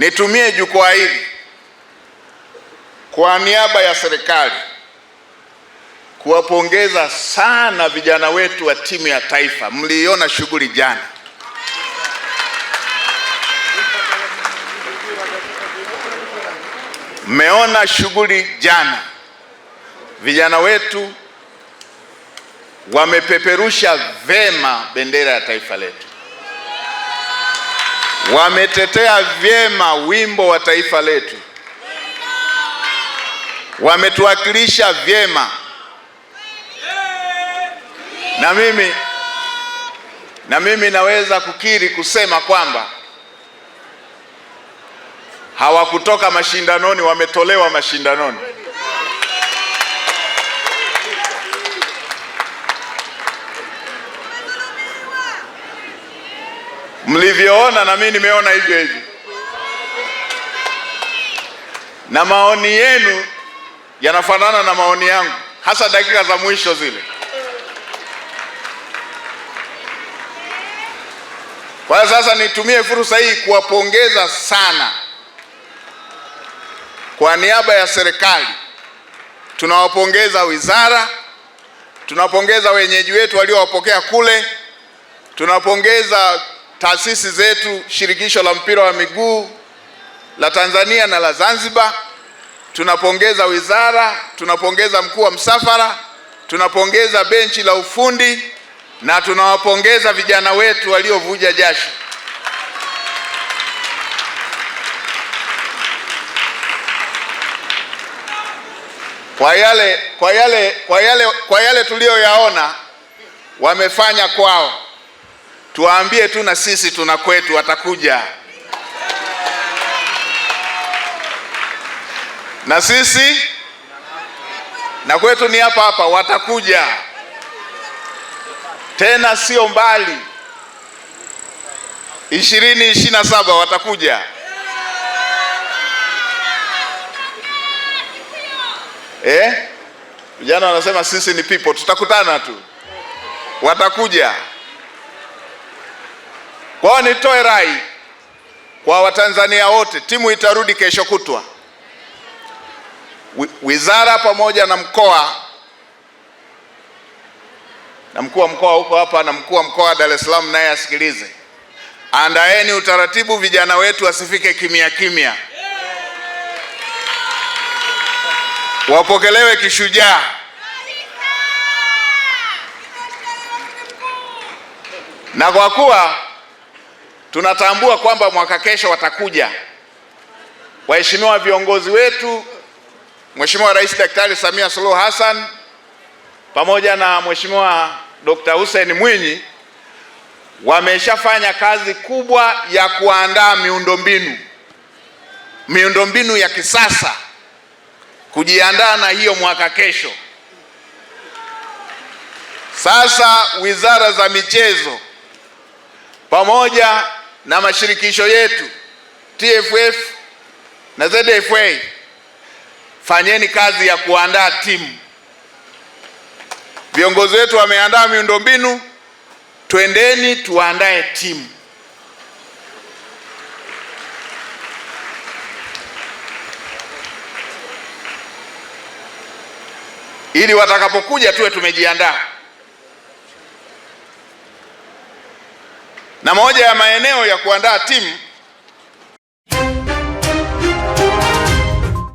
Nitumie jukwaa hili kwa niaba ya serikali kuwapongeza sana vijana wetu wa timu ya taifa. Mliona shughuli jana. Mmeona shughuli jana. Vijana wetu wamepeperusha vema bendera ya taifa letu. Wametetea vyema wimbo wa taifa letu. Wametuwakilisha vyema. Na mimi naweza kukiri kusema kwamba hawakutoka mashindanoni, wametolewa mashindanoni. Mlivyoona na mimi nimeona hivyo hivyo. Na maoni yenu yanafanana na maoni yangu, hasa dakika za mwisho zile. Kwa sasa nitumie fursa hii kuwapongeza sana. Kwa niaba ya serikali tunawapongeza wizara, tunawapongeza wenyeji wetu waliowapokea kule, tunawapongeza taasisi zetu, shirikisho la mpira wa miguu la Tanzania na la Zanzibar, tunapongeza wizara, tunapongeza mkuu wa msafara, tunapongeza benchi la ufundi, na tunawapongeza vijana wetu waliovuja jasho. Kwa yale tuliyoyaona wamefanya kwao, tuwaambie tu na sisi tuna kwetu, watakuja. Na sisi na kwetu ni hapa hapa, watakuja. Tena sio mbali, 2027 watakuja. Vijana wanasema sisi ni people, tutakutana tu, watakuja. Kwa hiyo nitoe rai kwa Watanzania wote, timu itarudi kesho kutwa. Wizara pamoja na mkoa, na mkuu wa mkoa huko hapa, na mkuu wa mkoa wa Dar es Salaam naye asikilize. Andaeni utaratibu, vijana wetu wasifike kimya kimya, wapokelewe kishujaa. Na kwa kuwa tunatambua kwamba mwaka kesho watakuja, waheshimiwa viongozi wetu, Mheshimiwa Rais Daktari Samia Suluhu Hassan pamoja na Mheshimiwa Dr. Hussein Mwinyi wameshafanya kazi kubwa ya kuandaa miundombinu ya kisasa, kujiandaa na hiyo mwaka kesho. Sasa wizara za michezo pamoja na mashirikisho yetu TFF na ZFA, fanyeni kazi ya kuandaa timu. Viongozi wetu wameandaa miundombinu, twendeni tuandae timu. Ili watakapokuja tuwe tumejiandaa. Na moja ya maeneo ya kuandaa timu